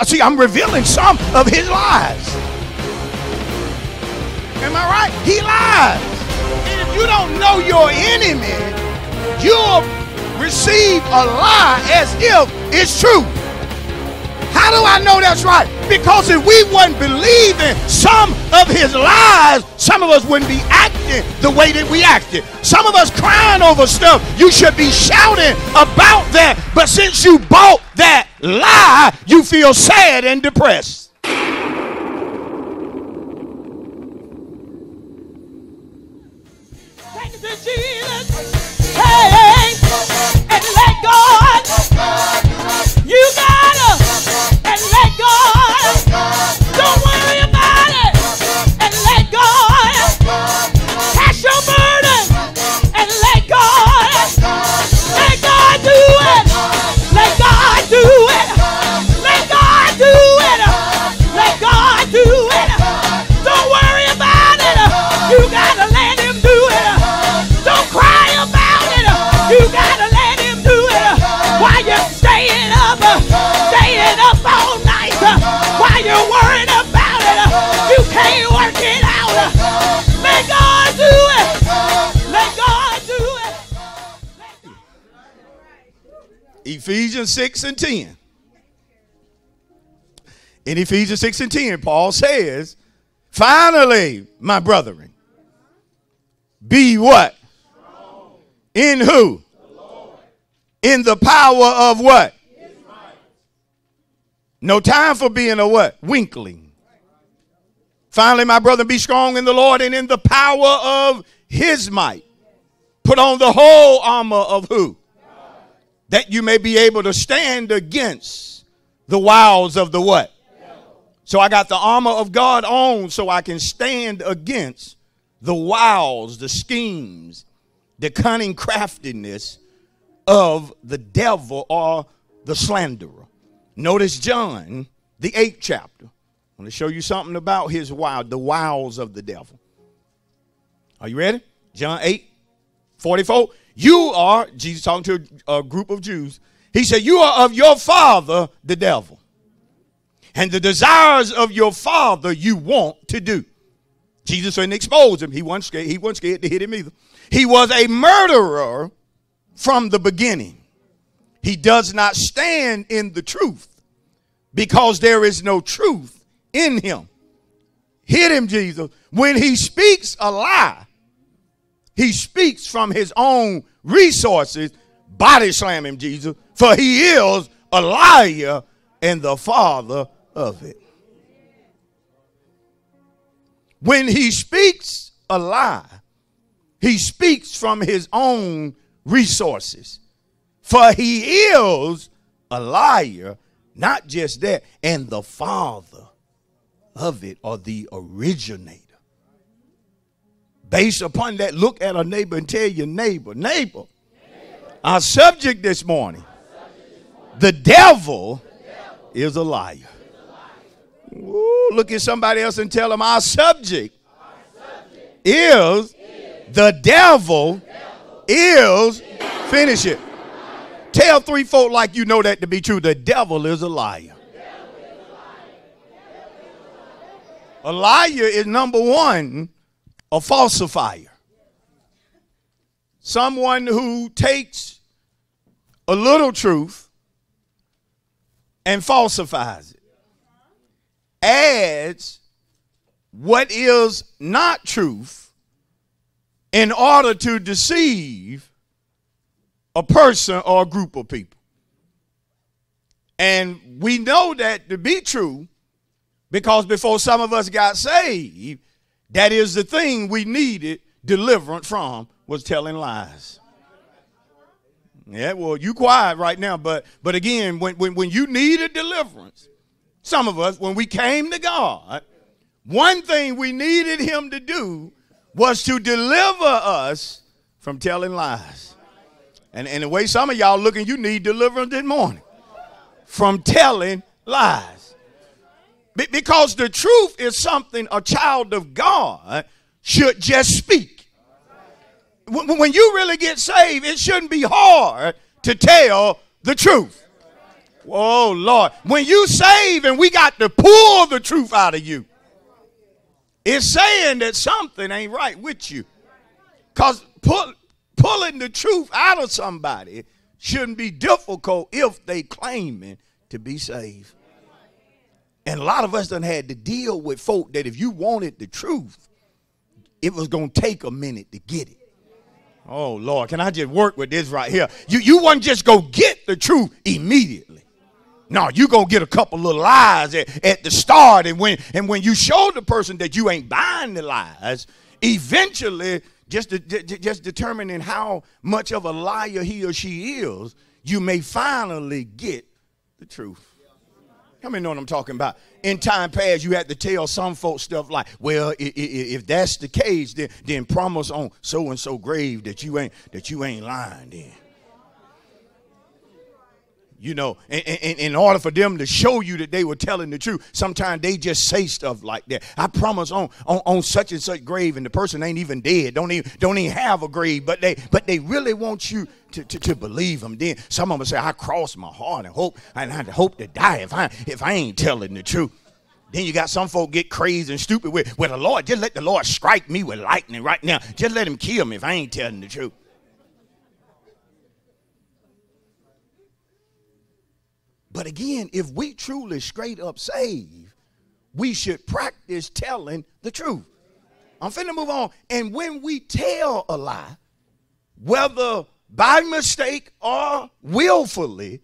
See, I'm revealing some of his lies. Am I right? He lies. And if you don't know your enemy, you'll receive a lie as if it's true. How do I know that's right? Because if we wouldn't believe in some of his lies, some of us wouldn't be acting the way that we acted. Some of us crying over stuff. You should be shouting about that. But since you bought that lie, you feel sad and depressed. Thank you, Jesus. Hey, and let God. You gotta and let God. Don't worry about it and let God. Cast your burden and let God. Let God do it. Let God do it. Let God do it. Let God do it. Don't worry about it. You gotta let him do it. Don't cry about it. You gotta let him do it. While you're staying up all night. While you're worried about it, you can't work it out. Let God do it. Let God do it. Ephesians 6 and 10. In Ephesians 6 and 10, Paul says, finally, my brethren, be what? In who? In the power of what? No time for being a what? Winkling. Finally, my brother, be strong in the Lord and in the power of his might. Put on the whole armor of who? That you may be able to stand against the wiles of the what? So I got the armor of God on so I can stand against the wiles, the schemes, the cunning craftiness of the devil or the slanderer. Notice John, the 8th chapter. I want to show you something about his the wiles of the devil. Are you ready? John 8:44. You are, Jesus talking to a group of Jews. He said, you are of your father, the devil. And the desires of your father you want to do. Jesus didn't expose him. He wasn't scared to hit him either. He was a murderer from the beginning. He does not stand in the truth because there is no truth in him. Hit him, Jesus. When he speaks a lie, he speaks from his own resources. Body slam him, Jesus, for he is a liar and the father of it. When he speaks a lie, he speaks from his own resources. For he is a liar, not just that, and the father of it, or the originator. Based upon that, look at a neighbor and tell your neighbor, our subject this morning, the devil is a liar. Ooh, look at somebody else and tell them our subject is the devil is, finish it. Tell 3 folk like you know that to be true. The devil is a liar. A liar is, number one, a falsifier. Someone who takes a little truth and falsifies it. Adds what is not truth in order to deceive a person or a group of people. And we know that to be true because before some of us got saved, that is the thing we needed deliverance from, was telling lies. Yeah, well, you quiet right now, but again, when you needed deliverance, some of us, when we came to God, one thing we needed him to do was to deliver us from telling lies. And the way some of y'all looking, you need deliverance this morning from telling lies. Because the truth is something a child of God should just speak. When you really get saved, it shouldn't be hard to tell the truth. Oh, Lord. When you save and we got to pull the truth out of you, it's saying that something ain't right with you. Because pulling the truth out of somebody shouldn't be difficult if they claiming to be saved. And a lot of us done had to deal with folk that if you wanted the truth, it was going to take a minute to get it. Oh, Lord, can I just work with this right here? You wouldn't just go get the truth immediately. No, you going to get a couple little lies at the start. And when you show the person that you ain't buying the lies, eventually, just determining how much of a liar he or she is, you may finally get the truth. How many know what I'm talking about? In time past, you had to tell some folks stuff like, well, if that's the case, then promise on so-and-so grave that you ain't lying then. You know, and in order for them to show you that they were telling the truth, sometimes they just say stuff like that. I promise on such and such grave, and the person ain't even dead, don't even have a grave, but they really want you to believe them. Then some of them say, I cross my heart and I hope to die if I ain't telling the truth. Then you got some folk get crazy and stupid with, well, the Lord, just let the Lord strike me with lightning right now. Just let him kill me if I ain't telling the truth. But again, if we truly straight up saved, we should practice telling the truth. I'm finna move on. And when we tell a lie, whether by mistake or willfully,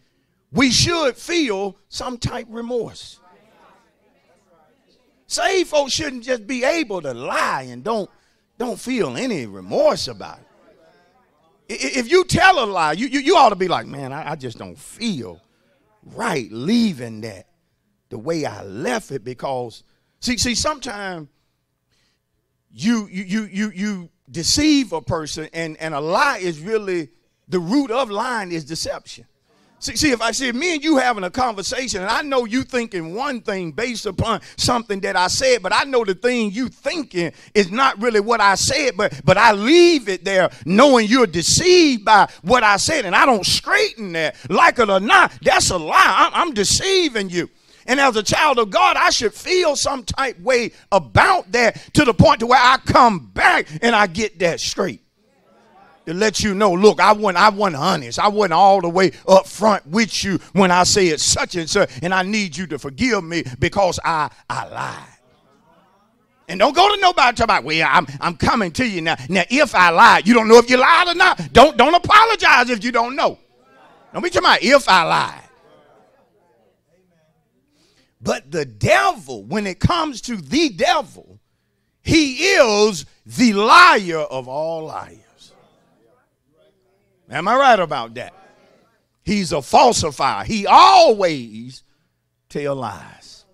we should feel some type of remorse. Saved folks shouldn't just be able to lie and don't feel any remorse about it. If you tell a lie, you ought to be like, man, I just don't feel right leaving that the way I left it, because see sometimes you deceive a person, and a lie is really the root of lying is deception. See, if me and you having a conversation, and I know you thinking one thing based upon something that I said, but I know the thing you thinking is not really what I said, but I leave it there knowing you're deceived by what I said, and I don't straighten that. Like it or not, that's a lie. I'm deceiving you. And as a child of God, I should feel some type way about that, to the point to where I come back and I get that straight. To let you know, look, I wasn't honest. I wasn't all the way up front with you when I said such and such, and I need you to forgive me because I lied. And don't go to nobody talk about, well, I'm coming to you now. Now, if I lied, you don't know if you lied or not. Don't apologize if you don't know. Don't be talking about if I lied. But the devil, when it comes to the devil, he is the liar of all liars. Am I right about that? He's a falsifier. He always tells lies.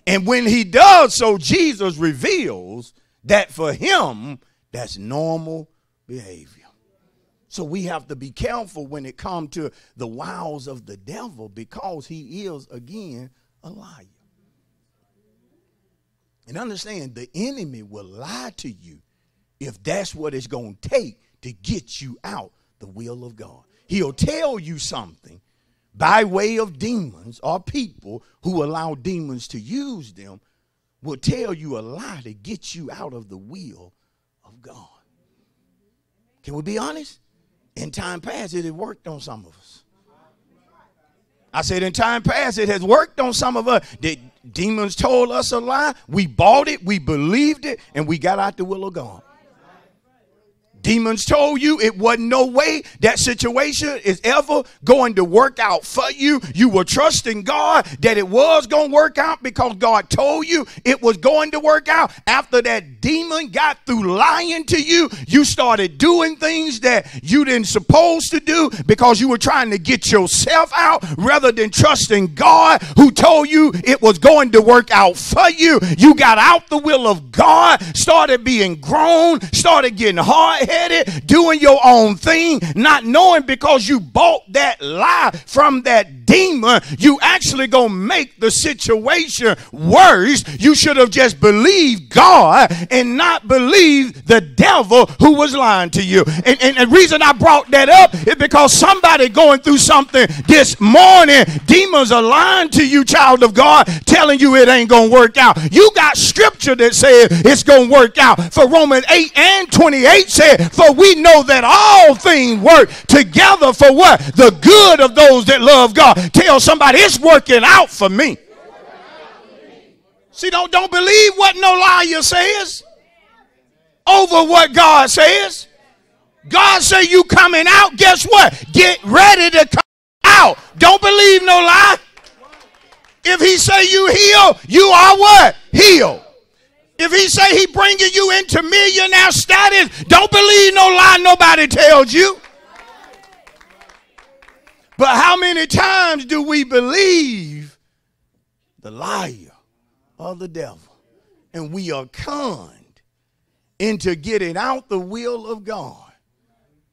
And when he does so, Jesus reveals that for him, that's normal behavior. So we have to be careful when it comes to the wiles of the devil, because he is, again, a liar. And understand, the enemy will lie to you if that's what it's going to take to get you out the will of God. He'll tell you something by way of demons, or people who allow demons to use them will tell you a lie to get you out of the will of God. Can we be honest? In time past, it had worked on some of us. I said in time past, it has worked on some of us. The demons told us a lie. We bought it, we believed it, and we got out the will of God. Demons told you it wasn't no way that situation is ever going to work out for you. You were trusting God that it was going to work out because God told you it was going to work out. After that demon got through lying to you, you started doing things that you didn't supposed to do because you were trying to get yourself out rather than trusting God who told you it was going to work out for you. You got out the will of God, started being grown, started getting hard doing your own thing, not knowing because you bought that lie from that that demon, you actually gonna make the situation worse. You should have just believed God and not believed the devil who was lying to you. And the reason I brought that up is because somebody going through something this morning. Demons are lying to you, child of God, telling you it ain't gonna work out. You got scripture that says it's gonna work out. For Romans 8:28 said, for we know that all things work together for what? The good of those that love God. Tell somebody it's working out for me. See, don't believe what no liar says over what God says. God say you coming out. Guess what? Get ready to come out. Don't believe no lie. If he say you heal, you are what? Healed. If he say he bringing you into millionaire status, don't believe no lie nobody tells you. But how many times do we believe the liar of the devil? And we are conned into getting out the will of God,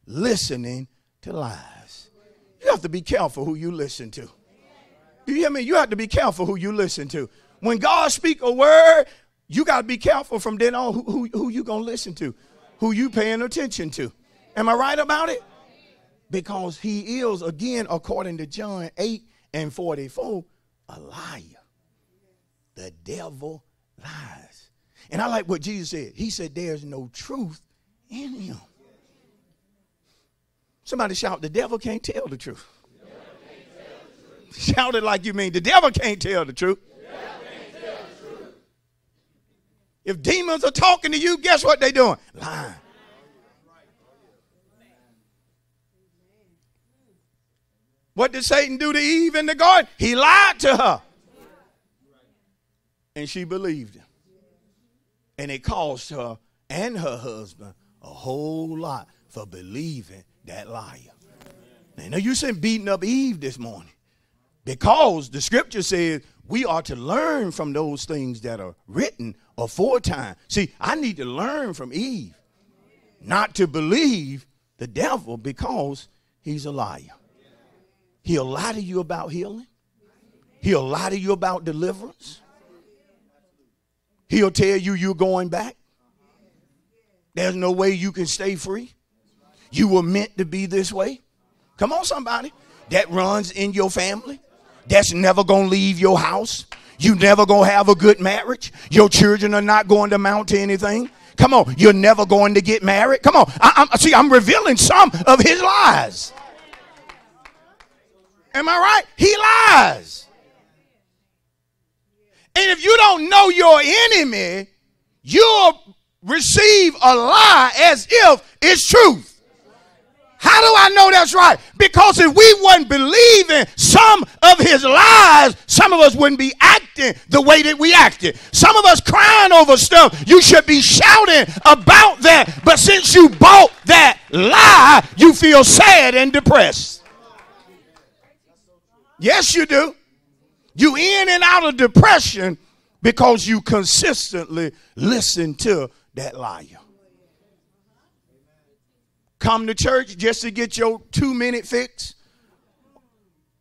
listening to lies. You have to be careful who you listen to. Do you hear me? You have to be careful who you listen to. When God speak a word, you got to be careful from then on who you going to listen to, who you paying attention to. Am I right about it? Because he is, again, according to John 8:44, a liar. The devil lies. And I like what Jesus said. He said there's no truth in him. Somebody shout, the devil can't tell the truth. Shout it like you mean the devil can't tell the truth. If demons are talking to you, guess what they're doing? Lying. What did Satan do to Eve in the garden? He lied to her. And she believed him. And it cost her and her husband a whole lot for believing that liar. Now you said beating up Eve this morning. Because the scripture says we are to learn from those things that are written aforetime. See, I need to learn from Eve not to believe the devil because he's a liar. He'll lie to you about healing. He'll lie to you about deliverance. He'll tell you you're going back. There's no way you can stay free. You were meant to be this way. Come on, somebody. That runs in your family. That's never going to leave your house. You never going to have a good marriage. Your children are not going to amount to anything. Come on. You're never going to get married. Come on. I'm revealing some of his lies. Am I right? He lies. And if you don't know your enemy, you'll receive a lie as if it's truth. How do I know that's right? Because if we wasn't believing some of his lies, some of us wouldn't be acting the way that we acted. Some of us crying over stuff. You should be shouting about that. But since you bought that lie, you feel sad and depressed. Yes, you do. You in and out of depression because you consistently listen to that liar. Come to church just to get your 2-minute fix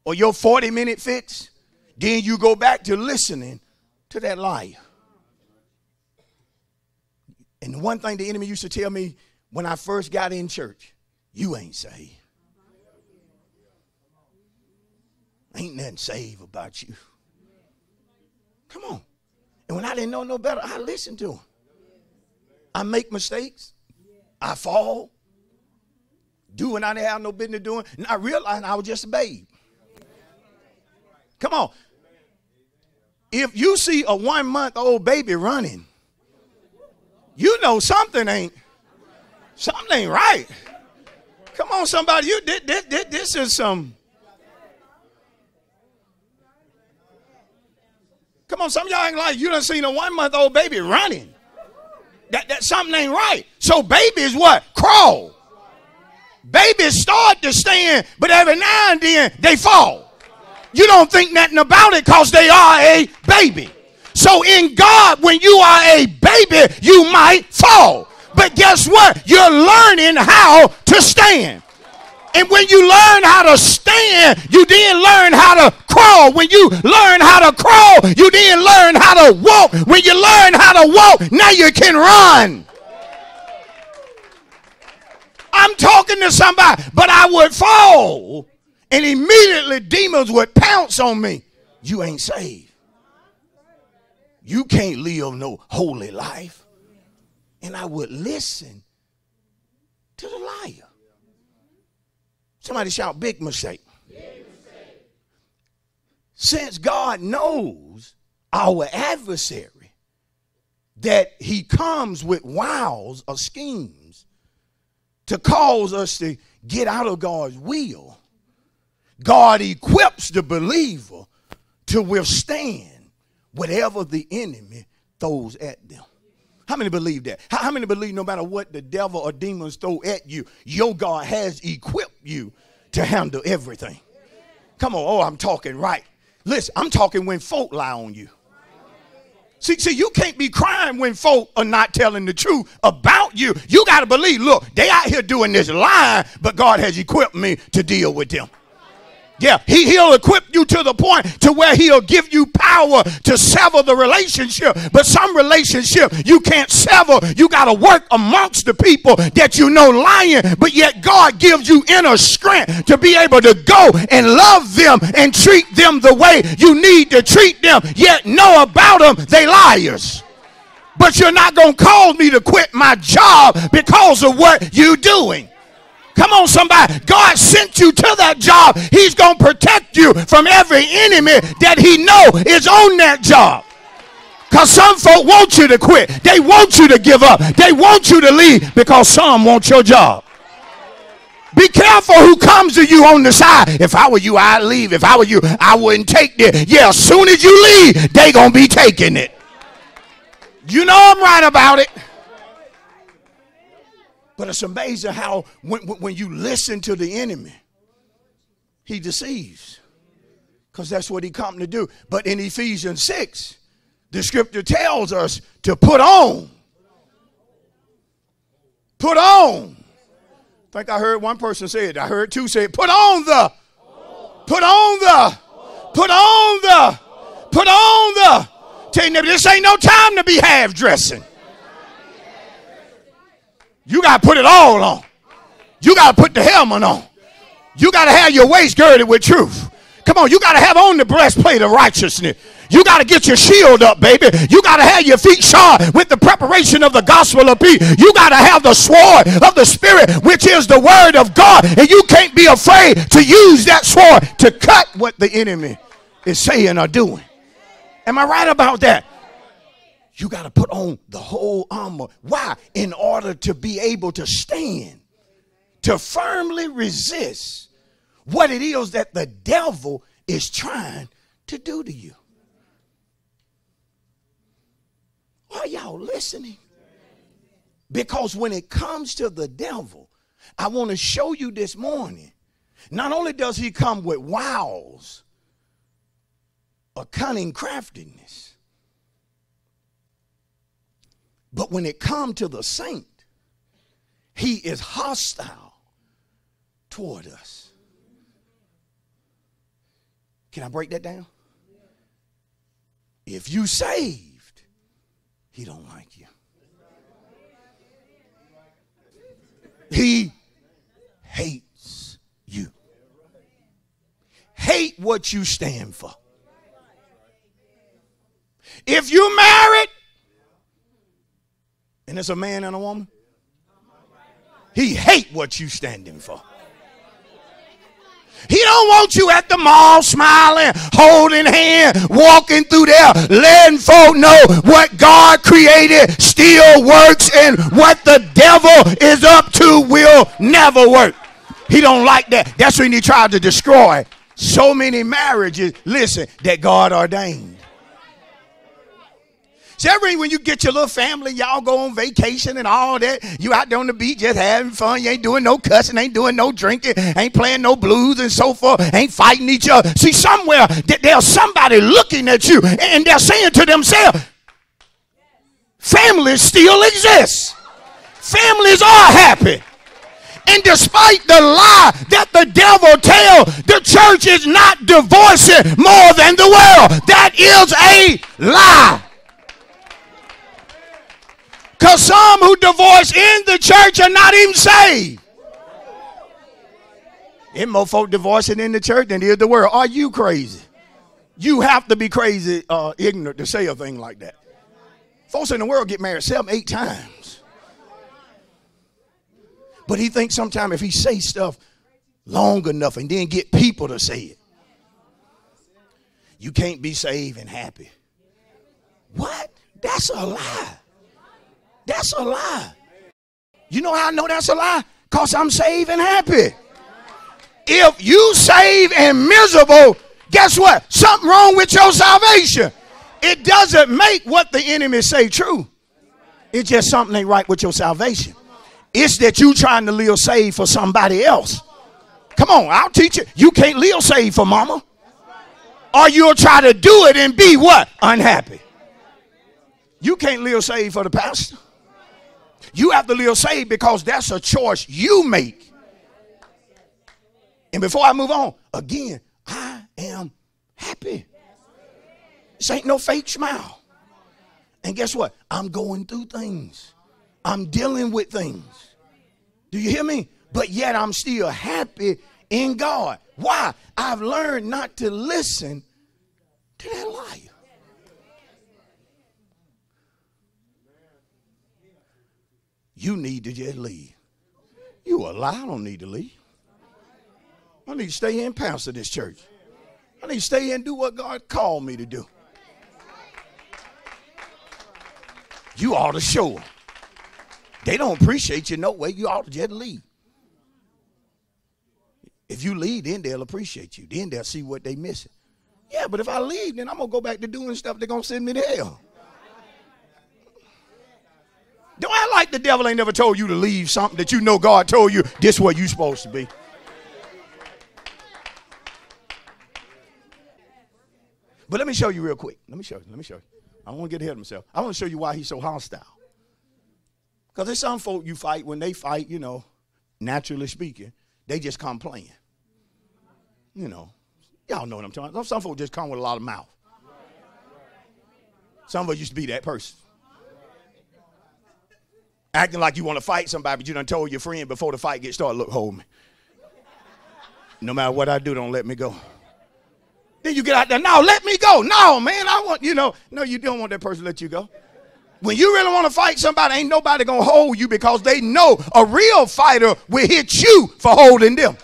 or your 40-minute fix. Then you go back to listening to that liar. And the one thing the enemy used to tell me when I first got in church, you ain't saved. Ain't nothing saved about you. Come on. And when I didn't know no better, I listened to him. I make mistakes. I fall. Do what I didn't have no business doing. And I realized I was just a babe. Come on. If you see a 1-month-old baby running, you know something ain't right. Come on, somebody. This is some. Come on, some of y'all ain't like you done seen a 1-month-old baby running. That something ain't right. So babies what? Crawl. Babies start to stand, but every now and then they fall. You don't think nothing about it because they are a baby. So in God, when you are a baby, you might fall. But guess what? You're learning how to stand. And when you learn how to stand, you then learn how to crawl. When you learn how to crawl, you then learn how to walk. When you learn how to walk, now you can run. I'm talking to somebody, but I would fall, and immediately demons would pounce on me. You ain't saved. You can't live no holy life. And I would listen to the liar. Somebody shout, big mistake. Big mistake. Since God knows our adversary, that he comes with wiles or schemes to cause us to get out of God's will, God equips the believer to withstand whatever the enemy throws at them. How many believe that? How many believe no matter what the devil or demons throw at you, your God has equipped you to handle everything? Come on. Oh, I'm talking right. Listen, I'm talking when folk lie on you. See, you can't be crying when folk are not telling the truth about you. You got to believe, look, they out here doing this lying, but God has equipped me to deal with them. Yeah, he'll equip you to the point to where he'll give you power to sever the relationship. But some relationship you can't sever. You got to work amongst the people that you know lying. But yet God gives you inner strength to be able to go and love them and treat them the way you need to treat them. Yet know about them, they liars. But you're not going to cause me to quit my job because of what you're doing. Come on, somebody. God sent you to that job. He's going to protect you from every enemy that he know is on that job. Because some folk want you to quit. They want you to give up. They want you to leave because some want your job. Be careful who comes to you on the side. If I were you, I'd leave. If I were you, I wouldn't take it. Yeah, as soon as you leave, they going to be taking it. You know I'm right about it. But it's amazing how when you listen to the enemy, he deceives. Because that's what he come to do. But in Ephesians 6, the scripture tells us to put on. Put on. I think I heard one person say it. I heard two say it. Put on the. Put on the. Put on the. Put on the. Tell you, this ain't no time to be half dressing. You got to put it all on. You got to put the helmet on. You got to have your waist girded with truth. Come on, you got to have on the breastplate of righteousness. You got to get your shield up, baby. You got to have your feet shod with the preparation of the gospel of peace. You got to have the sword of the Spirit, which is the word of God. And you can't be afraid to use that sword to cut what the enemy is saying or doing. Am I right about that? You got to put on the whole armor. Why? In order to be able to stand, to firmly resist what it is that the devil is trying to do to you. Are y'all listening? Because when it comes to the devil, I want to show you this morning, not only does he come with wiles or cunning craftiness, but when it comes to the saint, he is hostile toward us. Can I break that down? If you saved, he don't like you. He hates you. Hate what you stand for. If you're married, and it's a man and a woman, he hate what you standing for. He don't want you at the mall smiling, holding hands, walking through there, letting folk know what God created still works and what the devil is up to will never work. He don't like that. That's when he tried to destroy so many marriages, listen, that God ordained. See, when you get your little family, y'all go on vacation and all that, you out there on the beach just having fun, you ain't doing no cussing, ain't doing no drinking, ain't playing no blues and so forth, ain't fighting each other. See, somewhere there's somebody looking at you and they're saying to themselves, families still exist. Families are happy. And despite the lie that the devil tells, the church is not divorcing more than the world. That is a lie. Because some who divorce in the church are not even saved. There's more folk divorcing in the church than there is the world. Are you crazy? You have to be crazy, ignorant to say a thing like that. Folks in the world get married 7, 8 times. But he thinks sometimes if he say stuff long enough and then get people to say it, you can't be saved and happy. What? That's a lie. That's a lie. You know how I know that's a lie? Because I'm saved and happy. If you saved and miserable, guess what? Something wrong with your salvation. It doesn't make what the enemy say true. It's just something ain't right with your salvation. It's that you trying to live saved for somebody else. Come on, I'll teach you. You can't live saved for mama. Or you'll try to do it and be what? Unhappy. You can't live saved for the pastor. You have to live saved because that's a choice you make. And before I move on, again, I am happy. This ain't no fake smile. And guess what? I'm going through things. I'm dealing with things. Do you hear me? But yet I'm still happy in God. Why? I've learned not to listen to that liar. You need to just leave. You a lie. I don't need to leave. I need to stay here and pastor this church. I need to stay here and do what God called me to do. You ought to show them. They don't appreciate you no way. You ought to just leave. If you leave, then they'll appreciate you. Then they'll see what they missing. Yeah, but if I leave, then I'm going to go back to doing stuff. They're going to send me to hell. Don't act like the devil ain't never told you to leave something that you know God told you this is where you're supposed to be. But let me show you real quick. Let me show you. I don't want to get ahead of myself. I want to show you why he's so hostile. Because there's some folk you fight, when they fight, you know, naturally speaking, they just come playing. You know, y'all know what I'm talking about. Some folk just come with a lot of mouth. Some of us used to be that person. Acting like you want to fight somebody, but you done told your friend before the fight gets started, look, hold me. No matter what I do, don't let me go. Then you get out there, no, let me go. No, man, I want, you know, no, you don't want that person to let you go. When you really want to fight somebody, ain't nobody going to hold you because they know a real fighter will hit you for holding them.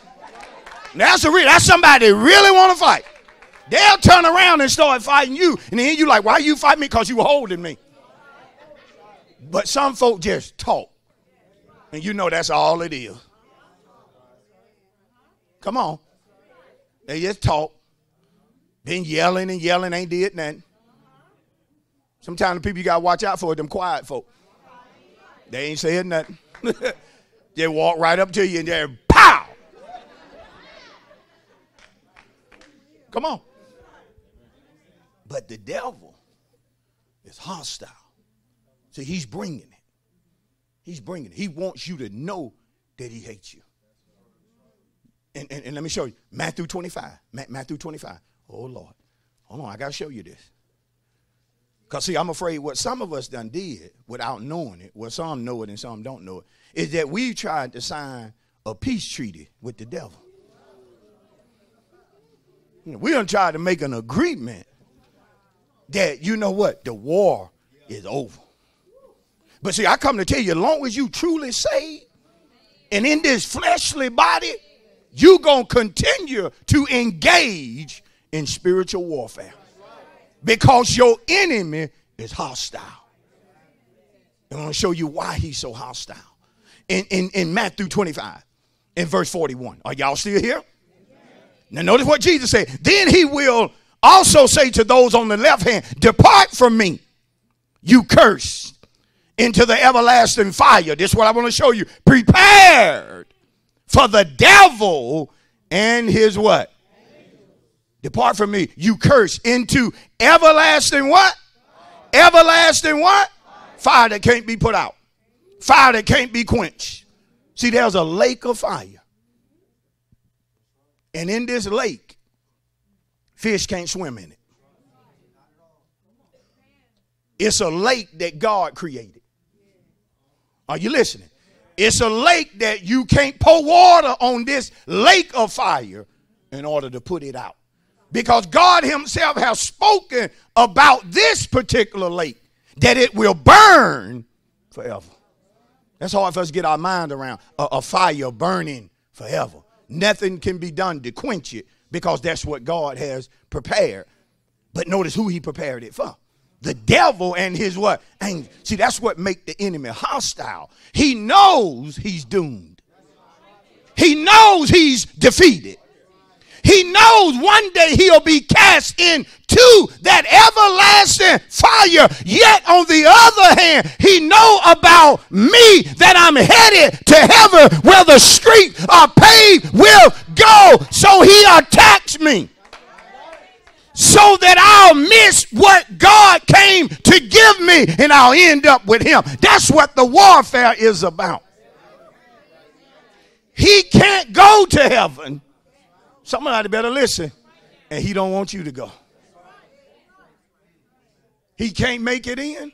That's somebody that really want to fight. They'll turn around and start fighting you. And then you like, why you fight me? Because you were holding me. But some folk just talk. And you know that's all it is. Come on. They just talk. Been yelling and yelling, ain't did nothing. Sometimes the people you got to watch out for are them quiet folk. They ain't saying nothing. They walk right up to you and they're pow. Come on. But the devil is hostile. See, he's bringing it. He's bringing it. He wants you to know that he hates you. And let me show you. Matthew 25. Matthew 25. Oh, Lord. Hold on. I got to show you this. Because, see, I'm afraid what some of us done did without knowing it, well, some know it and some don't know it, is that we tried to sign a peace treaty with the devil. You know, we done tried to make an agreement that, you know what, the war is over. But see, I come to tell you, as long as you truly saved and in this fleshly body, you're going to continue to engage in spiritual warfare. Because your enemy is hostile. I'm going to show you why he's so hostile. In Matthew 25, in verse 41. Are y'all still here? Now notice what Jesus said. Then he will also say to those on the left hand, depart from me, you cursed, into the everlasting fire. This is what I want to show you. Prepared for the devil and his what? Depart from me, you curse, into everlasting what? Everlasting what? Fire that can't be put out. Fire that can't be quenched. See, there's a lake of fire. And in this lake, fish can't swim in it. It's a lake that God created. Are you listening? It's a lake that you can't pour water on this lake of fire in order to put it out. Because God himself has spoken about this particular lake, that it will burn forever. That's hard for us to get our mind around. A fire burning forever. Nothing can be done to quench it because that's what God has prepared. But notice who he prepared it for. The devil and his what? Angel. See, that's what makes the enemy hostile. He knows he's doomed. He knows he's defeated. He knows one day he'll be cast into that everlasting fire. Yet on the other hand, he know about me that I'm headed to heaven where the streets are paved with gold. So he attacks me so that I'll miss what God came to give me and I'll end up with him. That's what the warfare is about. He can't go to heaven. Somebody better listen. And he don't want you to go. He can't make it in.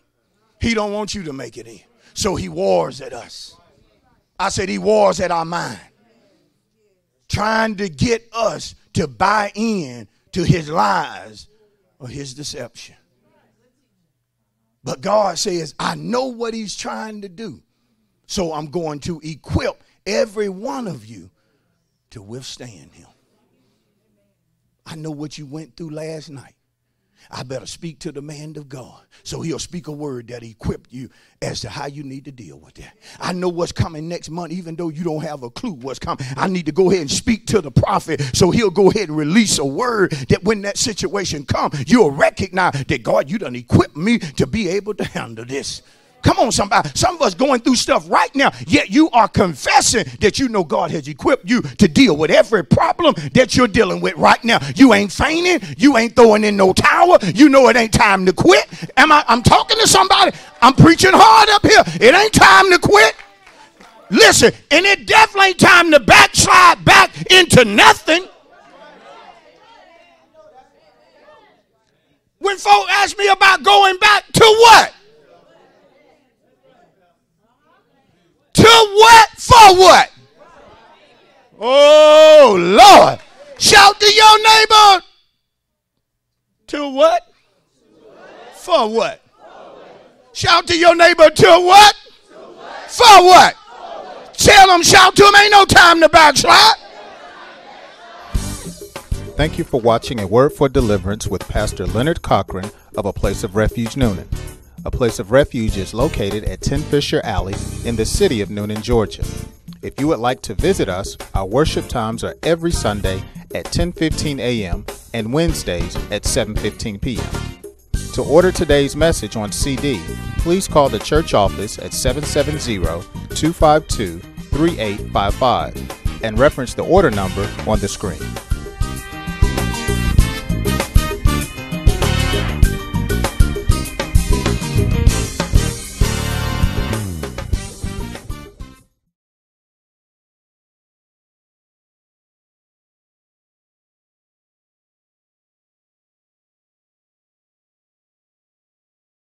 He don't want you to make it in. So he wars at us. I said he wars at our mind. Trying to get us to buy in to his lies or his deception. But God says, I know what he's trying to do. So I'm going to equip every one of you to withstand him. I know what you went through last night. I better speak to the man of God so he'll speak a word that equipped you as to how you need to deal with that. I know what's coming next month, even though you don't have a clue what's coming. I need to go ahead and speak to the prophet so he'll go ahead and release a word that when that situation comes, you'll recognize that God, you done equipped me to be able to handle this. Come on, somebody. Some of us going through stuff right now, yet you are confessing that you know God has equipped you to deal with every problem that you're dealing with right now. You ain't fainting. You ain't throwing in no towel. You know it ain't time to quit. I'm talking to somebody. I'm preaching hard up here. It ain't time to quit. Listen, and it definitely ain't time to backslide back into nothing. When folk ask me about going back to what? To what? For what? Oh, Lord. Shout to your neighbor. To what? For what? Shout to your neighbor. To what? For what? Tell them, shout to them, ain't no time to backslide. Thank you for watching A Word for Deliverance with Pastor Leonard Cochran of A Place of Refuge, Noonan. A Place of Refuge is located at 10 Fisher Alley in the city of Noonan, Georgia. If you would like to visit us, our worship times are every Sunday at 10:15 a.m. and Wednesdays at 7:15 p.m. To order today's message on CD, please call the church office at 770-252-3855 and reference the order number on the screen.